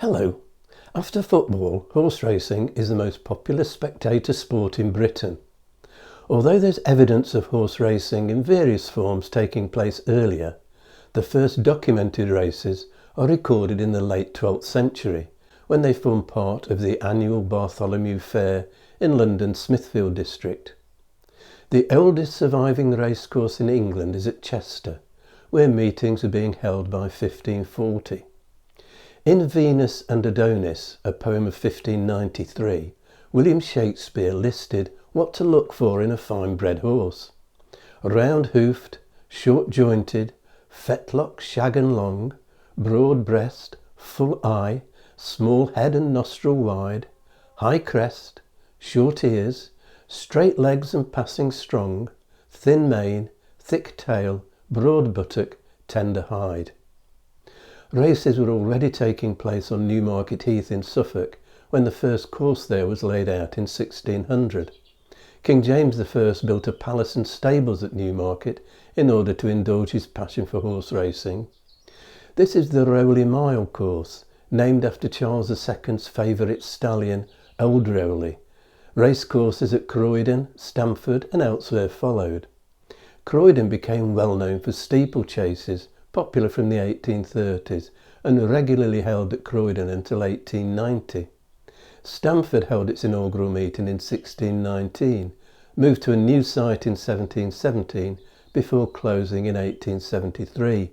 Hello. After football, horse racing is the most popular spectator sport in Britain. Although there's evidence of horse racing in various forms taking place earlier, the first documented races are recorded in the late 12th century, when they formed part of the annual Bartholomew Fair in London's Smithfield district. The oldest surviving racecourse in England is at Chester, where meetings are being held by 1540. In Venus and Adonis, a poem of 1593, William Shakespeare listed what to look for in a fine-bred horse. Round-hoofed, short-jointed, fetlock, shag and long, broad breast, full eye, small head and nostril wide, high crest, short ears, straight legs and passing strong, thin mane, thick tail, broad buttock, tender hide. Races were already taking place on Newmarket Heath in Suffolk when the first course there was laid out in 1600. King James I built a palace and stables at Newmarket in order to indulge his passion for horse racing. This is the Rowley Mile course, named after Charles II's favourite stallion, Old Rowley. Racecourses at Croydon, Stamford and elsewhere followed. Croydon became well known for steeplechases, popular from the 1830s and regularly held at Croydon until 1890. Stamford held its inaugural meeting in 1619, moved to a new site in 1717 before closing in 1873.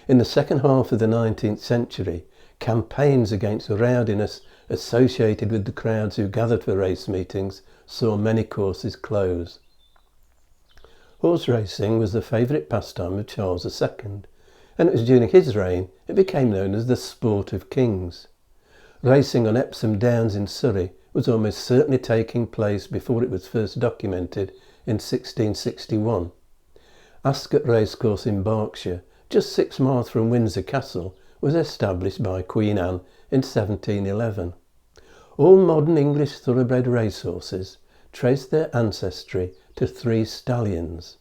In the second half of the 19th century, campaigns against rowdiness associated with the crowds who gathered for race meetings saw many courses close. Horse racing was the favourite pastime of Charles II, and it was during his reign it became known as the sport of kings. Racing on Epsom Downs in Surrey was almost certainly taking place before it was first documented in 1661. Ascot Racecourse in Berkshire, just 6 miles from Windsor Castle, was established by Queen Anne in 1711. All modern English thoroughbred racehorses trace their ancestry to 3 stallions.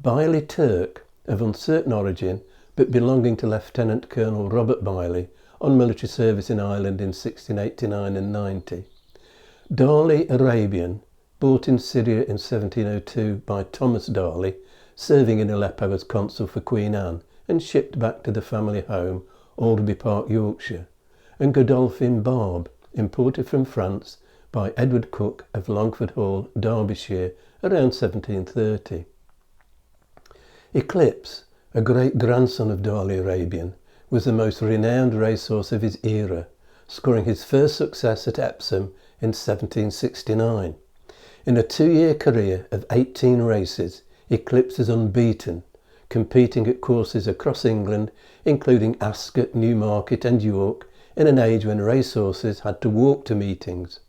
Biley Turk, of uncertain origin but belonging to Lieutenant Colonel Robert Biley on military service in Ireland in 1689 and 90. Darley Arabian, bought in Syria in 1702 by Thomas Darley, serving in Aleppo as consul for Queen Anne and shipped back to the family home, Alderby Park, Yorkshire, and Godolphin Barb, imported from France by Edward Cook of Longford Hall, Derbyshire, around 1730. Eclipse, a great-grandson of Darley Arabian, was the most renowned racehorse of his era, scoring his first success at Epsom in 1769. In a 2-year career of 18 races, Eclipse is unbeaten, competing at courses across England, including Ascot, Newmarket and York, in an age when racehorses had to walk to meetings.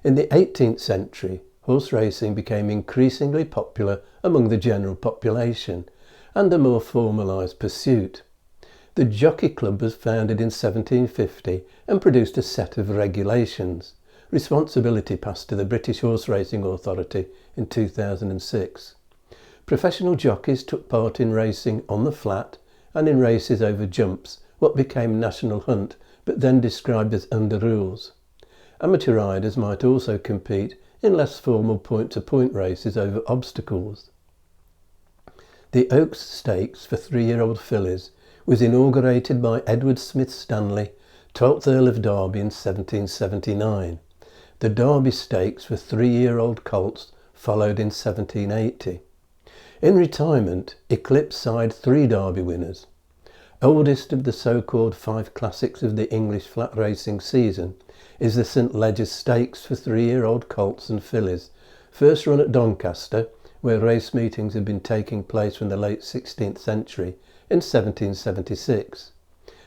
In the 18th century, horse racing became increasingly popular among the general population, and a more formalised pursuit. The Jockey Club was founded in 1750 and produced a set of regulations. Responsibility passed to the British Horse Racing Authority in 2006. Professional jockeys took part in racing on the flat and in races over jumps, what became National Hunt but then described as under rules. Amateur riders might also compete in less formal point-to-point races over obstacles. The Oaks Stakes for 3-year-old fillies was inaugurated by Edward Smith Stanley, 12th Earl of Derby in 1779. The Derby Stakes for 3-year-old colts followed in 1780. In retirement, Eclipse side 3 Derby winners. Oldest of the so-called 5 classics of the English flat racing season is the St Ledger's Stakes for 3-year-old colts and fillies, first run at Doncaster, where race meetings had been taking place from the late 16th century, in 1776.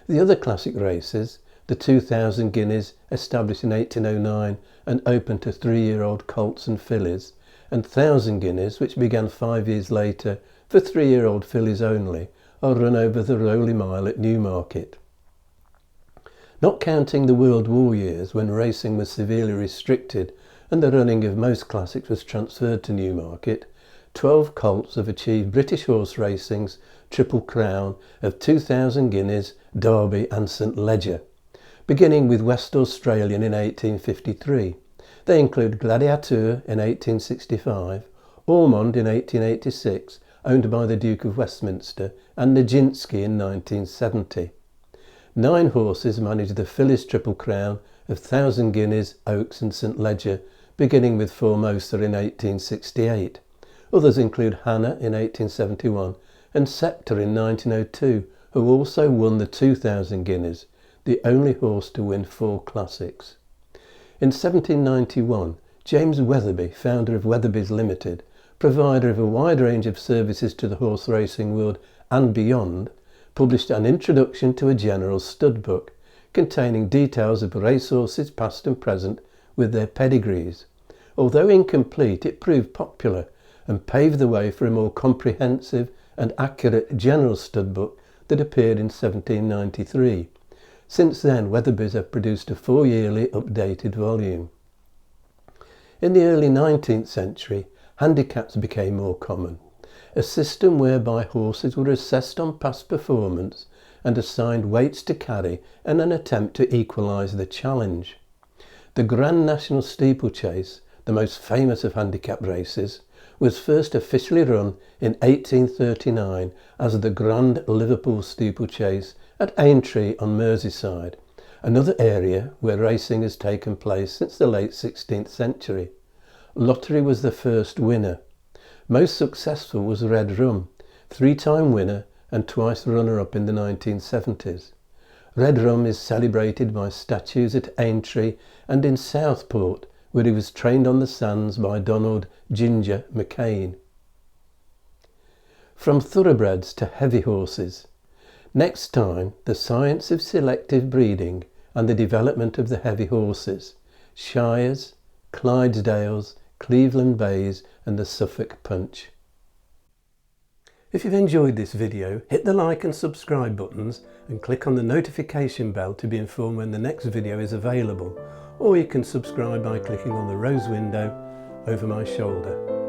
The other classic races, the 2,000 guineas established in 1809 and open to 3-year-old colts and fillies, and 1,000 guineas, which began 5 years later for 3-year-old fillies only, are run over the Rowley Mile at Newmarket. Not counting the World War years when racing was severely restricted and the running of most classics was transferred to Newmarket, 12 colts have achieved British horse racing's Triple Crown of 2,000 guineas, Derby and St Leger. beginning with West Australian in 1853. They include Gladiateur in 1865, Ormond in 1886, owned by the Duke of Westminster, and Nijinsky in 1970. 9 horses manage the Phillies Triple Crown of Thousand Guineas, Oaks and St Leger, beginning with Formosa in 1868. Others include Hannah in 1871 and Scepter in 1902, who also won the 2000 Guineas, the only horse to win 4 classics. In 1791, James Weatherby, founder of Weatherby's Limited, provider of a wide range of services to the horse racing world and beyond, published an introduction to a general stud book containing details of racehorses past and present with their pedigrees. Although incomplete, it proved popular and paved the way for a more comprehensive and accurate general stud book that appeared in 1793. Since then, Weatherby's have produced a 4-yearly updated volume. In the early 19th century, handicaps became more common, a system whereby horses were assessed on past performance and assigned weights to carry in an attempt to equalise the challenge. The Grand National Steeplechase, the most famous of handicap races, was first officially run in 1839 as the Grand Liverpool Steeplechase at Aintree on Merseyside, another area where racing has taken place since the late 16th century. Lottery was the first winner. Most successful was Red Rum, 3-time winner and twice runner-up in the 1970s. Red Rum is celebrated by statues at Aintree and in Southport, where he was trained on the sands by Donald Ginger McCain. From thoroughbreds to heavy horses. Next time, the science of selective breeding and the development of the heavy horses, Shires, Clydesdales, Cleveland Bays and the Suffolk Punch. If you've enjoyed this video, hit the like and subscribe buttons and click on the notification bell to be informed when the next video is available, or you can subscribe by clicking on the rose window over my shoulder.